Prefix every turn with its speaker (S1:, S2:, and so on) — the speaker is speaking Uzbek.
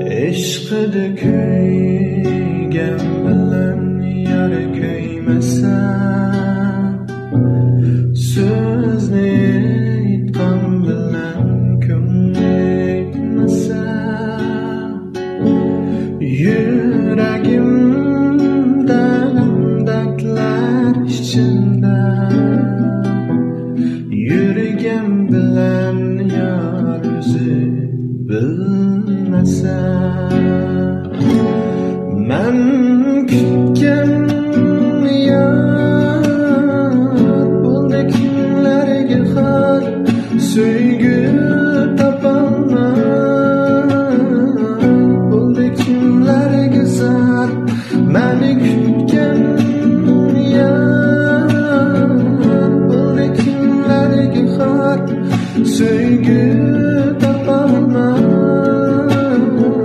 S1: Ishqida kuygan bilan yar kuymasa, so'zni aytgan bilan ko'ngilmasa, yuragimda dardlar ichida yurgan bilan yar o'zi bilmasa, men kutgan yar